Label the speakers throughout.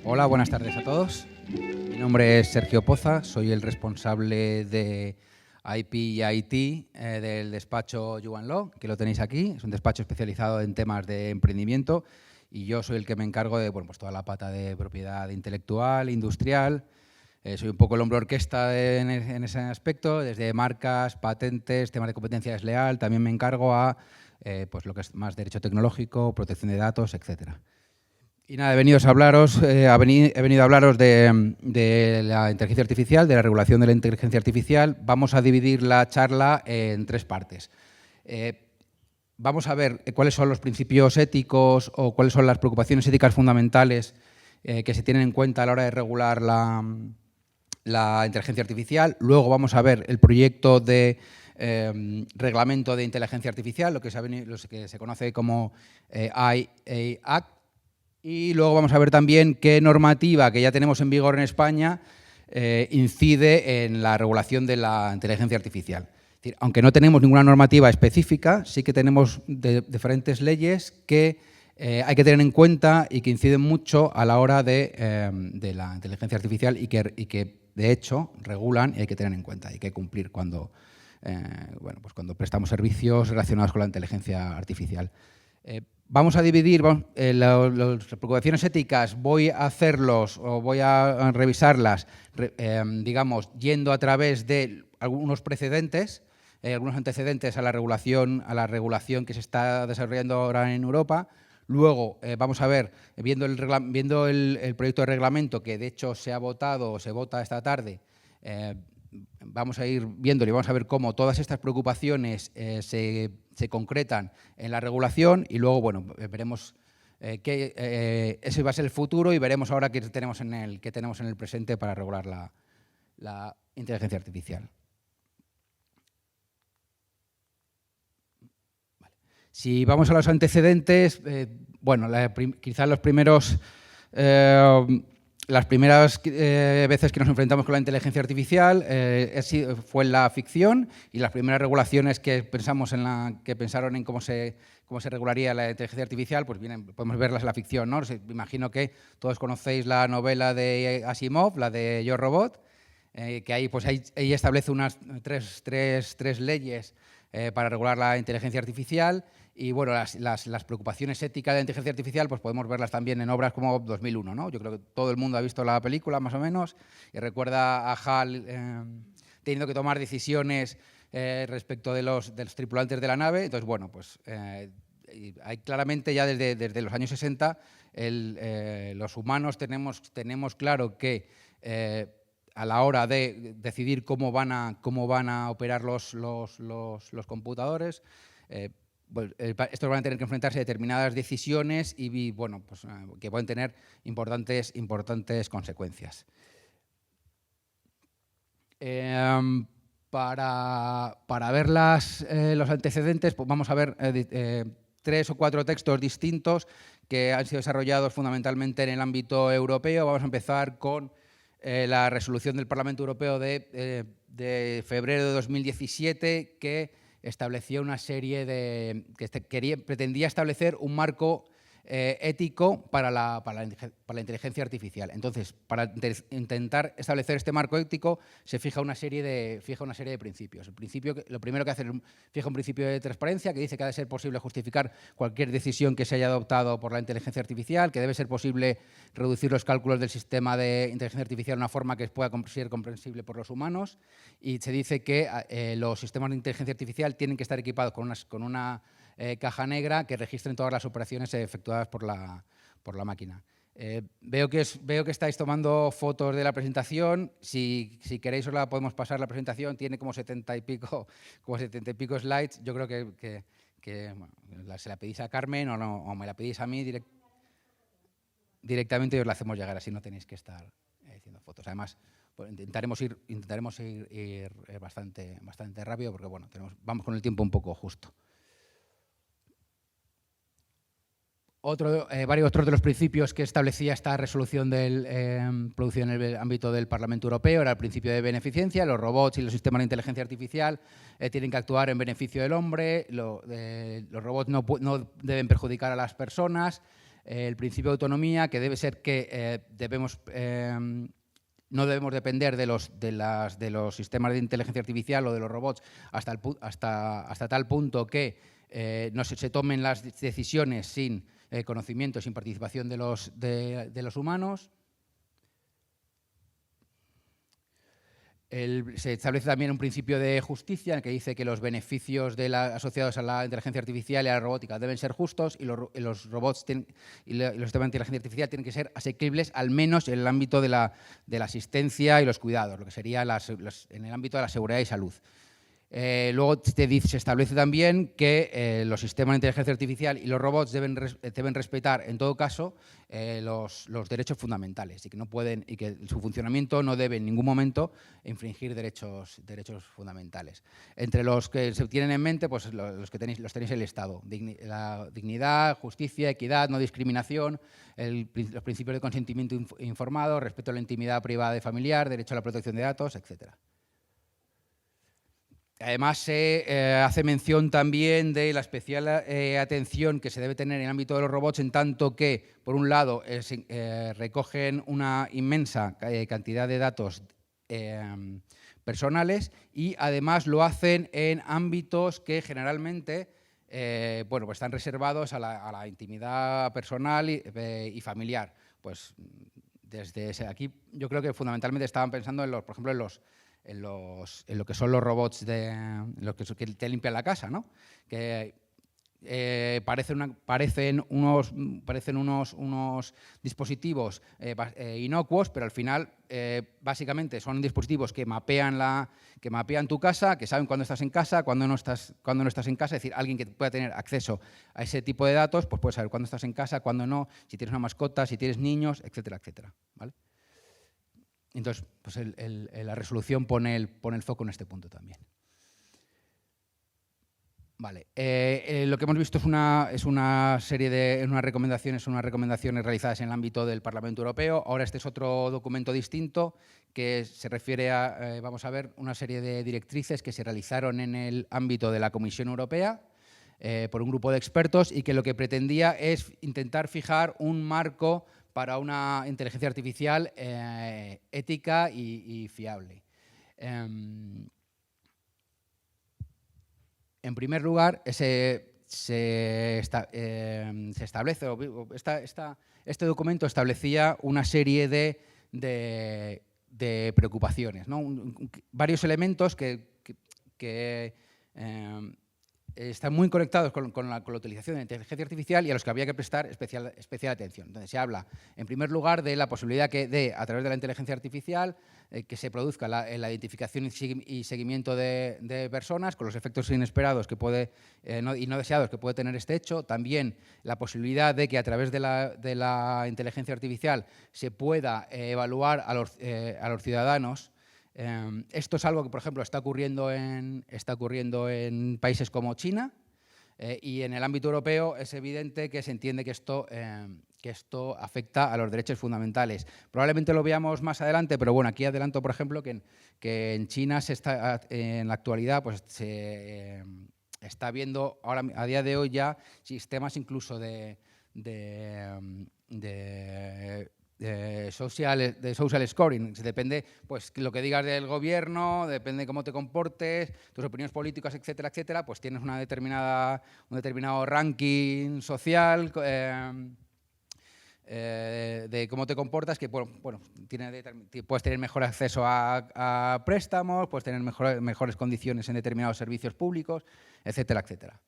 Speaker 1: Hola, buenas tardes a todos. Mi nombre es Sergio Poza, soy el responsable de IP y IT del despacho Yuan Law, que lo tenéis aquí. Es un despacho especializado en temas de emprendimiento y yo soy el que me encargo de pues toda la pata de propiedad intelectual, industrial. Soy un poco el hombre orquesta en ese aspecto, desde marcas, patentes, temas de competencia desleal. También me encargo a pues lo que es más derecho tecnológico, protección de datos, etcétera. Y nada, he venido a hablaros de la inteligencia artificial, de la regulación de la inteligencia artificial. Vamos a dividir la charla en tres partes. Vamos a ver cuáles son los principios éticos o cuáles son las preocupaciones éticas fundamentales que se tienen en cuenta a la hora de regular la inteligencia artificial. Luego vamos a ver el proyecto de reglamento de inteligencia artificial, lo que se conoce como AI Act. Y luego vamos a ver también qué normativa que ya tenemos en vigor en España incide en la regulación de la inteligencia artificial. Es decir, aunque no tenemos ninguna normativa específica, sí que tenemos diferentes leyes que hay que tener en cuenta y que inciden mucho a la hora de la inteligencia artificial y que de hecho regulan y hay que tener en cuenta, hay que cumplir cuando prestamos servicios relacionados con la inteligencia artificial. Vamos a dividir las preocupaciones éticas, voy a hacerlos o voy a revisarlas, digamos, yendo a través de algunos precedentes, algunos antecedentes a la regulación que se está desarrollando ahora en Europa. Luego vamos a ver, viendo el proyecto de reglamento que de hecho se ha votado o se vota esta tarde, vamos a ir viéndolo y vamos a ver cómo todas estas preocupaciones se concretan en la regulación y luego, bueno, veremos ese va a ser el futuro y veremos ahora qué tenemos en el presente para regular la inteligencia artificial. Vale. Si vamos a los antecedentes, bueno, quizás los primeros... Las primeras veces que nos enfrentamos con la inteligencia artificial fue en la ficción y las primeras regulaciones que pensaron en cómo se regularía la inteligencia artificial, pues podemos verlas en la ficción, ¿no? Me imagino que todos conocéis la novela de Asimov, la de Yo Robot, que ahí establece unas tres leyes para regular la inteligencia artificial. Y bueno, las preocupaciones éticas de la inteligencia artificial pues podemos verlas también en obras como 2001, ¿no? Yo creo que todo el mundo ha visto la película, más o menos, y recuerda a HAL teniendo que tomar decisiones respecto de los tripulantes de la nave. Entonces, bueno, pues hay claramente ya desde los años 60 los humanos tenemos claro que a la hora de decidir cómo van a operar los computadores, pues, estos van a tener que enfrentarse a determinadas decisiones y bueno, pues, que pueden tener importantes consecuencias. Para ver los antecedentes, pues vamos a ver 3 o 4 textos distintos que han sido desarrollados fundamentalmente en el ámbito europeo. Vamos a empezar con la resolución del Parlamento Europeo de febrero de 2017 que establecía una serie pretendía establecer un marco ético para la inteligencia artificial. Entonces, para intentar establecer este marco ético, se fija una serie de principios. Lo primero que hace es fija un principio de transparencia que dice que ha de ser posible justificar cualquier decisión que se haya adoptado por la inteligencia artificial, que debe ser posible reducir los cálculos del sistema de inteligencia artificial de una forma que pueda ser comprensible por los humanos, y se dice que los sistemas de inteligencia artificial tienen que estar equipados con una caja negra que registren todas las operaciones efectuadas por la máquina. Veo que estáis tomando fotos de la presentación. Si queréis os la podemos pasar la presentación. Tiene como 70 y pico slides. Yo creo que bueno, se la pedís a Carmen o me la pedís a mí directamente y os la hacemos llegar. Así no tenéis que estar haciendo fotos. Además, pues, intentaremos ir bastante rápido porque bueno, vamos con el tiempo un poco justo. Varios otros de los principios que establecía esta resolución producida en el ámbito del Parlamento Europeo era el principio de beneficencia. Los robots y los sistemas de inteligencia artificial tienen que actuar en beneficio del hombre, los robots no deben perjudicar a las personas, el principio de autonomía, que debe ser que no debemos depender de los sistemas de inteligencia artificial o de los robots hasta tal punto que no se tomen las decisiones sin conocimiento, sin participación de los humanos. Se establece también un principio de justicia en el que dice que los beneficios asociados a la inteligencia artificial y a la robótica deben ser justos y los robots y los sistemas de inteligencia artificial tienen que ser asequibles, al menos en el ámbito de la asistencia y los cuidados, lo que sería en el ámbito de la seguridad y salud. Luego se establece también que los sistemas de inteligencia artificial y los robots deben respetar, en todo caso, los derechos fundamentales y que su funcionamiento no debe en ningún momento infringir derechos fundamentales. Entre los que se tienen en mente, pues los tenéis el Estado: la dignidad, justicia, equidad, no discriminación, los principios de consentimiento informado, respeto a la intimidad privada y familiar, derecho a la protección de datos, etcétera. Además, se hace mención también de la especial atención que se debe tener en el ámbito de los robots, en tanto que, por un lado, recogen una inmensa cantidad de datos personales y, además, lo hacen en ámbitos que generalmente pues están reservados a la intimidad personal y familiar. Pues desde aquí yo creo que fundamentalmente estaban pensando por ejemplo, en lo que son los robots que te limpian la casa, ¿no? Que parecen unos dispositivos inocuos, pero al final básicamente son dispositivos que mapean tu casa, que saben cuándo estás en casa, cuándo no estás en casa. Es decir, alguien que pueda tener acceso a ese tipo de datos, pues puede saber cuándo estás en casa, cuándo no, si tienes una mascota, si tienes niños, etcétera, etcétera, ¿vale? Entonces, pues la resolución pone el foco en este punto también. Vale. Lo que hemos visto es una serie de recomendaciones realizadas en el ámbito del Parlamento Europeo. Ahora este es otro documento distinto que se refiere a, vamos a ver, una serie de directrices que se realizaron en el ámbito de la Comisión Europea por un grupo de expertos y que lo que pretendía es intentar fijar un marco para una inteligencia artificial ética y fiable. En primer lugar, este documento establecía una serie de preocupaciones, ¿no? Varios elementos que están muy conectados con la utilización de la inteligencia artificial y a los que había que prestar especial atención. Entonces, se habla, en primer lugar, de la posibilidad a través de la inteligencia artificial, que se produzca la identificación y seguimiento de personas con los efectos inesperados y no deseados que puede tener este hecho. También la posibilidad de que a través de la inteligencia artificial se pueda evaluar a los ciudadanos. Esto es algo que, por ejemplo, está ocurriendo en países como China y en el ámbito europeo es evidente que se entiende que esto afecta a los derechos fundamentales. Probablemente lo veamos más adelante, pero bueno, aquí adelanto, por ejemplo, que en China en la actualidad pues, se está viendo ahora, a día de hoy ya sistemas incluso de social scoring. Depende, pues, lo que digas del gobierno, depende de cómo te comportes, tus opiniones políticas, etcétera, etcétera, pues tienes un determinado ranking social de cómo te comportas, que bueno, puedes tener mejor acceso a préstamos, puedes tener mejores condiciones en determinados servicios públicos, etcétera, etcétera.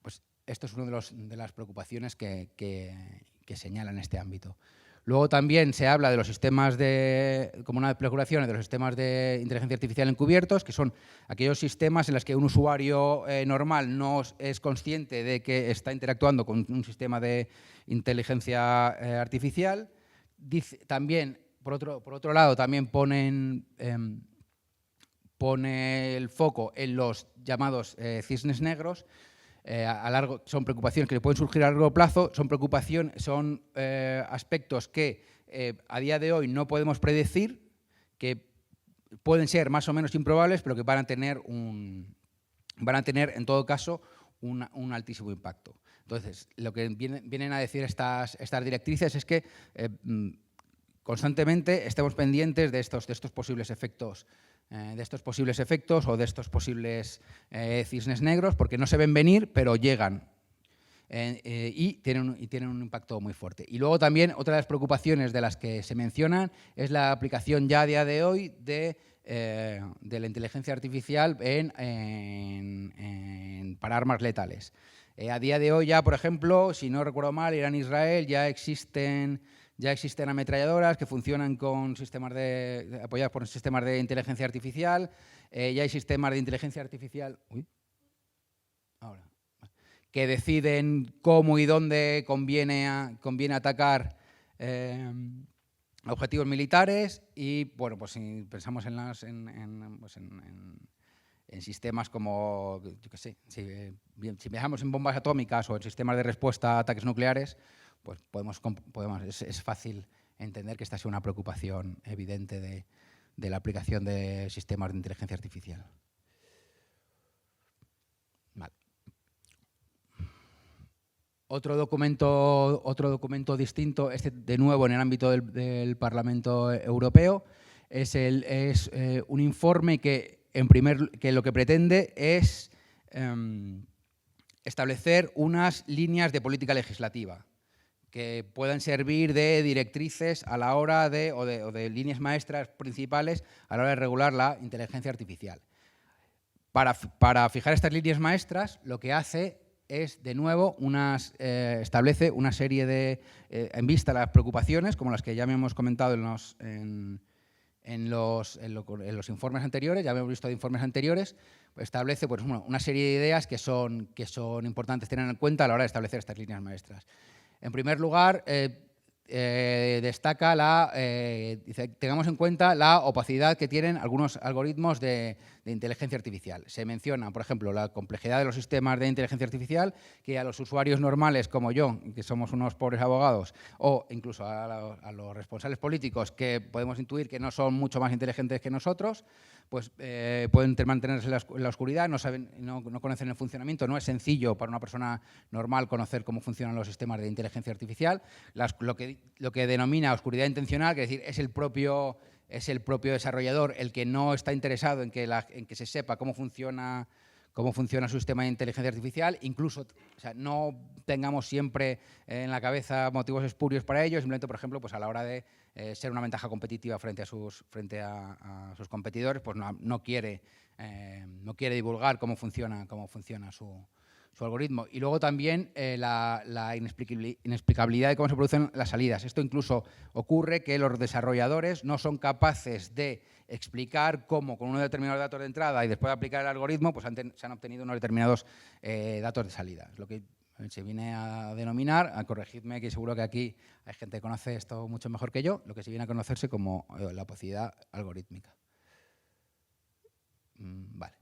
Speaker 1: Pues esto es una de las preocupaciones que señalan este ámbito. Luego también se habla de los sistemas como una preocupación de los sistemas de inteligencia artificial encubiertos, que son aquellos sistemas en los que un usuario normal no es consciente de que está interactuando con un sistema de inteligencia artificial. También, por otro lado, también pone el foco en los llamados cisnes negros. Son preocupaciones que le pueden surgir a largo plazo, son aspectos que a día de hoy no podemos predecir, que pueden ser más o menos improbables, pero que van a tener en todo caso un altísimo impacto. Entonces, lo que vienen a decir estas directrices es que constantemente estemos pendientes de estos posibles efectos o de estos posibles cisnes negros, porque no se ven venir, pero llegan y tienen un impacto muy fuerte. Y luego también otra de las preocupaciones de las que se mencionan es la aplicación ya a día de hoy de la inteligencia artificial para armas letales. A día de hoy ya, por ejemplo, si no recuerdo mal, Irán-Israel ya existen ametralladoras que funcionan con apoyadas por sistemas de inteligencia artificial. Ya hay sistemas de inteligencia artificial que deciden cómo y dónde conviene atacar objetivos militares. Y bueno, pues si pensamos en sistemas como, yo qué sé, si pensamos en bombas atómicas o en sistemas de respuesta a ataques nucleares, pues es fácil entender que esta sea una preocupación evidente de la aplicación de sistemas de inteligencia artificial. Vale. Otro documento distinto, de nuevo en el ámbito del Parlamento Europeo, es un informe que lo que pretende es establecer unas líneas de política legislativa que puedan servir de directrices a la hora o de líneas maestras principales a la hora de regular la inteligencia artificial. Para fijar estas líneas maestras, lo que hace es, de nuevo, establece una serie en vista a las preocupaciones, como las que ya hemos comentado en los informes anteriores, ya hemos visto de informes anteriores, establece pues, una serie de ideas que son importantes tener en cuenta a la hora de establecer estas líneas maestras. En primer lugar, destaca dice, tengamos en cuenta la opacidad que tienen algunos algoritmos de inteligencia artificial. Se menciona, por ejemplo, la complejidad de los sistemas de inteligencia artificial, que a los usuarios normales como yo, que somos unos pobres abogados, o incluso a los responsables políticos, que podemos intuir que no son mucho más inteligentes que nosotros, pues pueden mantenerse en la oscuridad, no conocen el funcionamiento. No es sencillo para una persona normal conocer cómo funcionan los sistemas de inteligencia artificial. Lo que denomina oscuridad intencional, que es decir, es el propio desarrollador el que no está interesado en que se sepa cómo funciona su sistema de inteligencia artificial. Incluso, o sea, no tengamos siempre en la cabeza motivos espurios para ello, simplemente, por ejemplo, pues a la hora de ser una ventaja competitiva frente a sus competidores, pues no quiere divulgar cómo funciona su algoritmo. Y luego también la inexplicabilidad de cómo se producen las salidas. Esto incluso ocurre que los desarrolladores no son capaces de explicar cómo con unos determinados datos de entrada y después de aplicar el algoritmo, pues se han obtenido unos determinados datos de salida. Es lo que se viene a denominar, corregidme que seguro que aquí hay gente que conoce esto mucho mejor que yo, lo que se viene a conocerse como la opacidad algorítmica. Vale.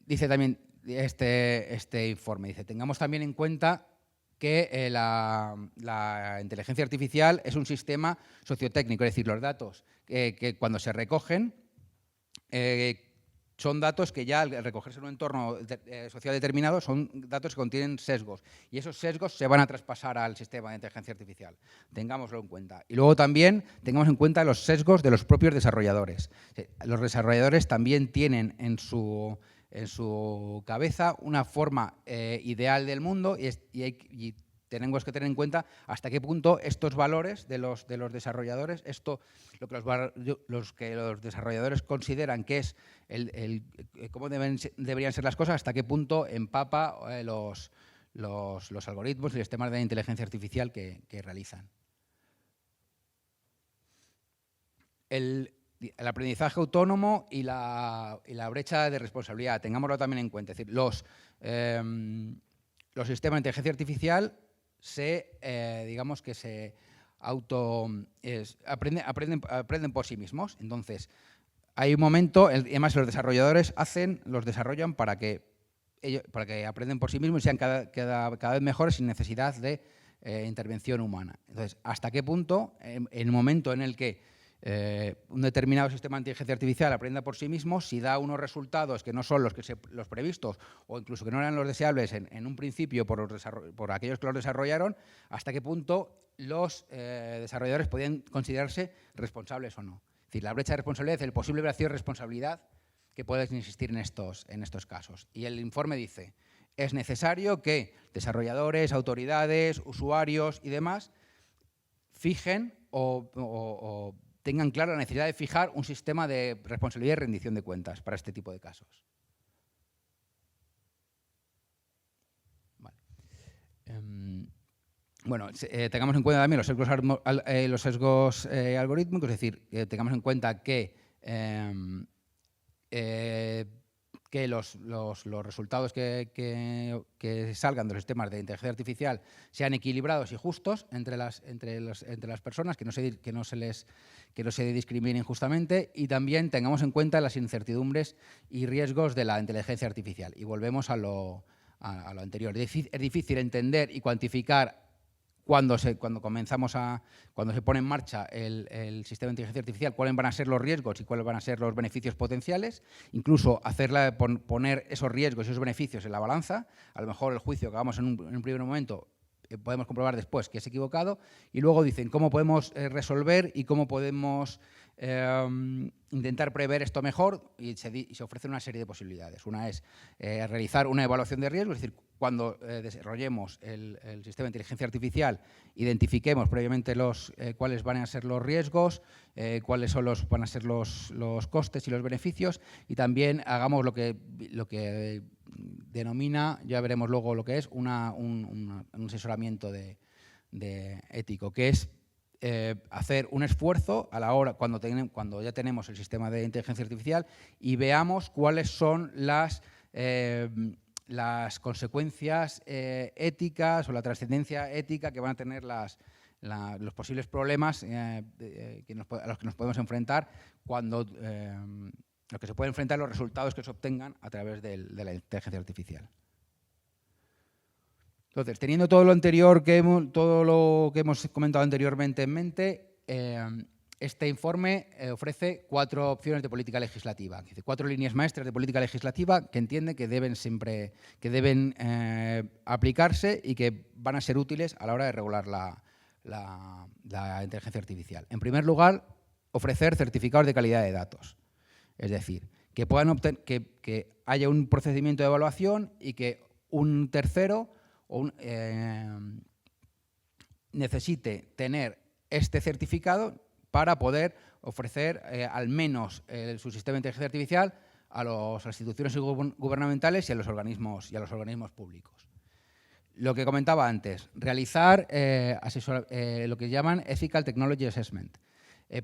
Speaker 1: Dice también este informe, dice, tengamos también en cuenta que la inteligencia artificial es un sistema sociotécnico, es decir, los datos que cuando se recogen son datos que ya al recogerse en un entorno social determinado son datos que contienen sesgos y esos sesgos se van a traspasar al sistema de inteligencia artificial. Tengámoslo en cuenta. Y luego también tengamos en cuenta los sesgos de los propios desarrolladores. Los desarrolladores también tienen en su cabeza una forma ideal del mundo y tenemos que tener en cuenta hasta qué punto estos valores de los desarrolladores, lo que los desarrolladores consideran que es cómo deberían ser las cosas, hasta qué punto empapa los algoritmos y los sistemas de inteligencia artificial que realizan. El aprendizaje autónomo y la brecha de responsabilidad, tengámoslo también en cuenta. Es decir, los sistemas de inteligencia artificial digamos que se aprenden por sí mismos. Entonces, hay un momento, además los desarrolladores los desarrollan para que aprenden por sí mismos y sean cada vez mejores sin necesidad de intervención humana. Entonces, ¿hasta qué punto, en el momento en el que un determinado sistema de inteligencia artificial aprenda por sí mismo, si da unos resultados que no son los previstos o incluso que no eran los deseables en un principio por aquellos que los desarrollaron, hasta qué punto los desarrolladores podían considerarse responsables o no. Es decir, la brecha de responsabilidad, el posible vacío de responsabilidad que puede existir en estos casos. Y el informe dice, es necesario que desarrolladores, autoridades, usuarios y demás fijen o tengan clara la necesidad de fijar un sistema de responsabilidad y rendición de cuentas para este tipo de casos. Vale. Bueno, tengamos en cuenta también los sesgos algorítmicos, es decir, tengamos en cuenta que los resultados que salgan de los sistemas de inteligencia artificial sean equilibrados y justos entre las personas, que no se discriminen injustamente, y también tengamos en cuenta las incertidumbres y riesgos de la inteligencia artificial. Y volvemos a lo anterior. Es difícil entender y cuantificar cuando se pone en marcha el sistema de inteligencia artificial, cuáles van a ser los riesgos y cuáles van a ser los beneficios potenciales, incluso poner esos riesgos y esos beneficios en la balanza. A lo mejor el juicio que hagamos en un primer momento podemos comprobar después que es equivocado, y luego dicen cómo podemos resolver y cómo podemos intentar prever esto mejor, y se ofrecen una serie de posibilidades. Una es realizar una evaluación de riesgos, es decir, cuando desarrollemos el sistema de inteligencia artificial, identifiquemos previamente cuáles van a ser los riesgos, cuáles van a ser los costes y los beneficios, y también hagamos lo que denomina, ya veremos luego lo que es, un asesoramiento de ético, que es hacer un esfuerzo a la hora, cuando ya tenemos el sistema de inteligencia artificial, y veamos cuáles son las consecuencias éticas o la trascendencia ética que van a tener los posibles problemas a los que nos podemos enfrentar cuando lo que se pueden enfrentar los resultados que se obtengan a través de la inteligencia artificial. Entonces, teniendo todo lo que hemos comentado anteriormente en mente, este informe ofrece 4 opciones de política legislativa, 4 líneas maestras de política legislativa que entiende que deben aplicarse y que van a ser útiles a la hora de regular la inteligencia artificial. En primer lugar, ofrecer certificados de calidad de datos. Es decir, que haya un procedimiento de evaluación y que un tercero necesite tener este certificado para poder ofrecer al menos su sistema de inteligencia artificial a las instituciones gubernamentales y a los organismos públicos. Lo que comentaba antes, realizar lo que llaman Ethical Technology Assessment.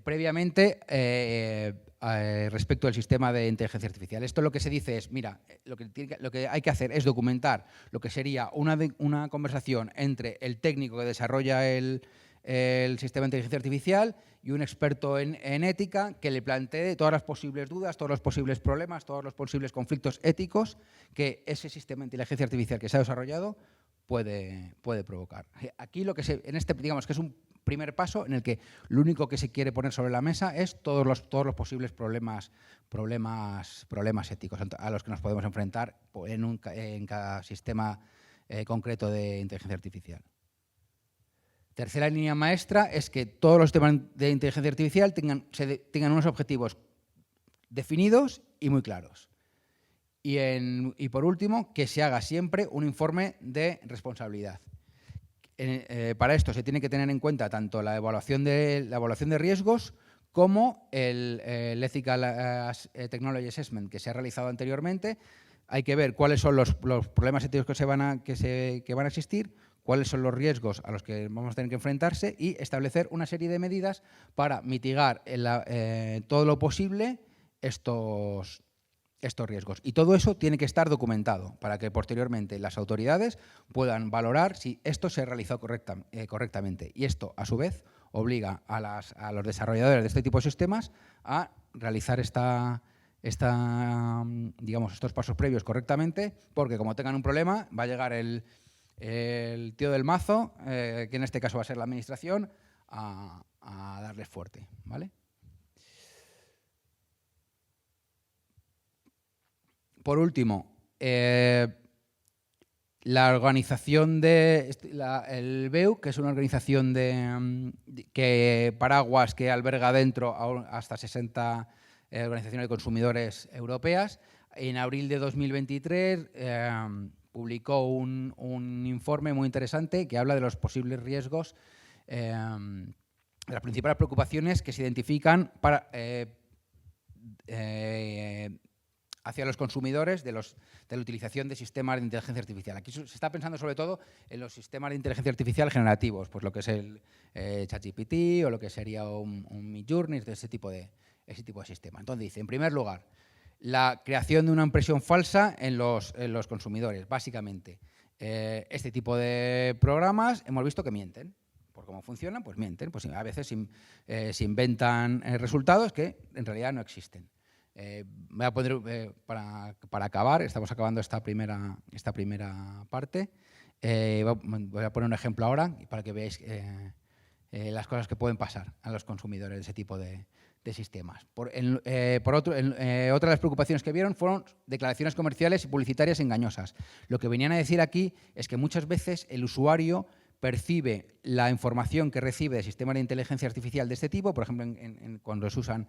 Speaker 1: Previamente, respecto al sistema de inteligencia artificial. Esto lo que se dice es, mira, lo que hay que hacer es documentar lo que sería una conversación entre el técnico que desarrolla el sistema de inteligencia artificial y un experto en ética que le plantee todas las posibles dudas, todos los posibles problemas, todos los posibles conflictos éticos que ese sistema de inteligencia artificial que se ha desarrollado puede provocar. Aquí digamos que es un primer paso en el que lo único que se quiere poner sobre la mesa es todos los posibles problemas éticos a los que nos podemos enfrentar en cada sistema concreto de inteligencia artificial. Tercera línea maestra es que todos los sistemas de inteligencia artificial tengan unos objetivos definidos y muy claros. Y por último, que se haga siempre un informe de responsabilidad. Para esto se tiene que tener en cuenta tanto la evaluación de riesgos como el Ethical Technology Assessment que se ha realizado anteriormente. Hay que ver cuáles son los problemas éticos que van a existir, cuáles son los riesgos a los que vamos a tener que enfrentarse y establecer una serie de medidas para mitigar todo lo posible estos riesgos. Y todo eso tiene que estar documentado para que posteriormente las autoridades puedan valorar si esto se ha realizado correctamente. Y esto, a su vez, obliga a los desarrolladores de este tipo de sistemas a realizar estos pasos previos correctamente, porque como tengan un problema, va a llegar el tío del mazo, que en este caso va a ser la administración, a darles fuerte, ¿vale? por último, la organización el BEUC, que es una organización paraguas que alberga dentro hasta 60 organizaciones de consumidores europeas, en abril de 2023 publicó un informe muy interesante que habla de los posibles riesgos, de las principales preocupaciones que se identifican hacia los consumidores de la utilización de sistemas de inteligencia artificial. Aquí se está pensando sobre todo en los sistemas de inteligencia artificial generativos, pues lo que es el ChatGPT o lo que sería un Midjourney, ese tipo de sistema. Entonces dice, en primer lugar, la creación de una impresión falsa en los consumidores, básicamente. Este tipo de programas hemos visto que mienten. Por cómo funcionan, pues mienten. Pues a veces se inventan resultados que en realidad no existen. Voy a poner, para acabar, estamos acabando esta primera parte, voy a poner un ejemplo ahora para que veáis las cosas que pueden pasar a los consumidores de ese tipo de sistemas. Por otro, otra de las preocupaciones que vieron fueron declaraciones comerciales y publicitarias engañosas. Lo que venían a decir aquí es que muchas veces el usuario percibe la información que recibe de sistemas de inteligencia artificial de este tipo, por ejemplo, cuando se usan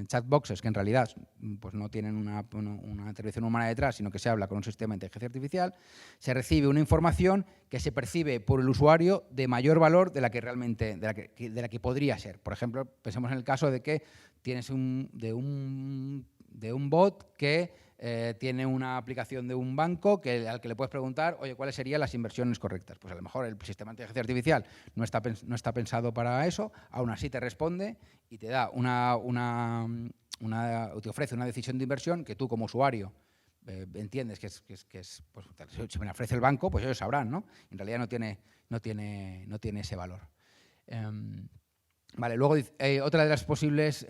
Speaker 1: chatboxes, que en realidad pues no tienen una intervención humana detrás, sino que se habla con un sistema de inteligencia artificial, se recibe una información que se percibe por el usuario de mayor valor de la que realmente, de la que podría ser. Por ejemplo, pensemos en el caso de que tienes de un bot que tiene una aplicación de un banco al que le puedes preguntar, oye, ¿cuáles serían las inversiones correctas? Pues a lo mejor el sistema de inteligencia artificial no está pensado para eso, aún así te responde y te da te ofrece una decisión de inversión que tú como usuario entiendes que es pues, si me la ofrece el banco, pues ellos sabrán, ¿no? En realidad no tiene ese valor. Vale, luego otra de las posibles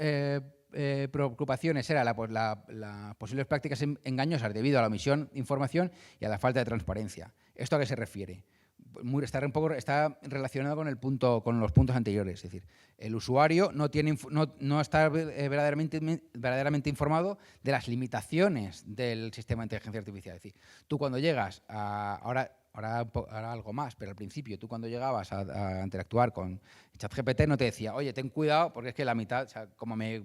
Speaker 1: preocupaciones era las posibles prácticas engañosas debido a la omisión de información y a la falta de transparencia. ¿Esto a qué se refiere? Está relacionado con los puntos anteriores. Es decir, el usuario no está verdaderamente informado de las limitaciones del sistema de inteligencia artificial. Es decir, tú cuando llegas ahora algo más, pero al principio tú cuando llegabas a interactuar con ChatGPT no te decía, oye, ten cuidado porque es que la mitad, o sea, como me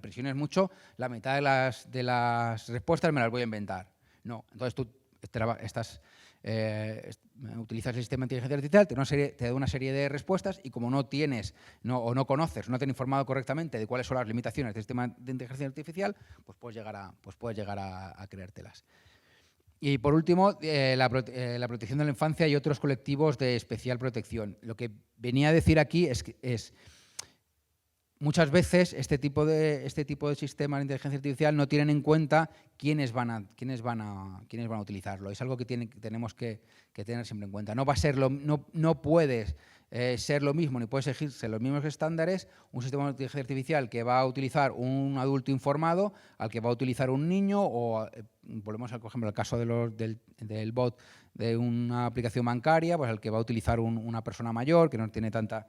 Speaker 1: presiones mucho, la mitad de las respuestas me las voy a inventar. No, entonces tú utilizas el sistema de inteligencia artificial, te da una serie de respuestas y como no conoces, no te han informado correctamente de cuáles son las limitaciones del sistema de inteligencia artificial, pues puedes llegar a creértelas. Y por último, la protección de la infancia y otros colectivos de especial protección. Lo que venía a decir aquí es muchas veces este tipo de sistemas de inteligencia artificial no tienen en cuenta quiénes van a utilizarlo. Es algo que tenemos que tener siempre en cuenta. No puedes ser lo mismo, ni puede exigirse los mismos estándares un sistema de inteligencia artificial que va a utilizar un adulto informado al que va a utilizar un niño o, volvemos por ejemplo al caso del bot de una aplicación bancaria, pues al que va a utilizar una persona mayor que no tiene tanta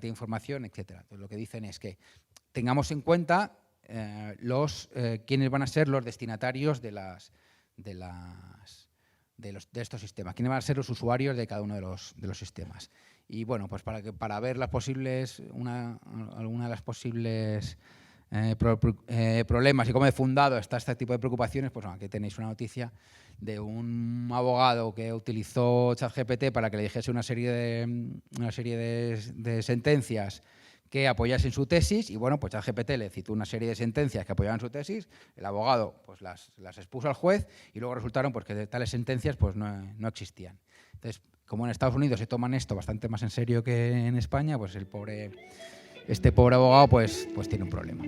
Speaker 1: información, etcétera. Entonces, lo que dicen es que tengamos en cuenta quiénes van a ser los destinatarios de estos sistemas, quiénes van a ser los usuarios de cada uno de los sistemas. Y bueno, pues para ver alguna de las posibles problemas y cómo de fundado está este tipo de preocupaciones, pues aquí tenéis una noticia de un abogado que utilizó ChatGPT para que le dijese una serie de sentencias que apoyasen su tesis y bueno, pues ChatGPT le citó una serie de sentencias que apoyaban su tesis, el abogado pues las expuso al juez y luego resultaron pues, que tales sentencias pues, no existían. Entonces, como en Estados Unidos se toman esto bastante más en serio que en España, pues este pobre abogado pues tiene un problema.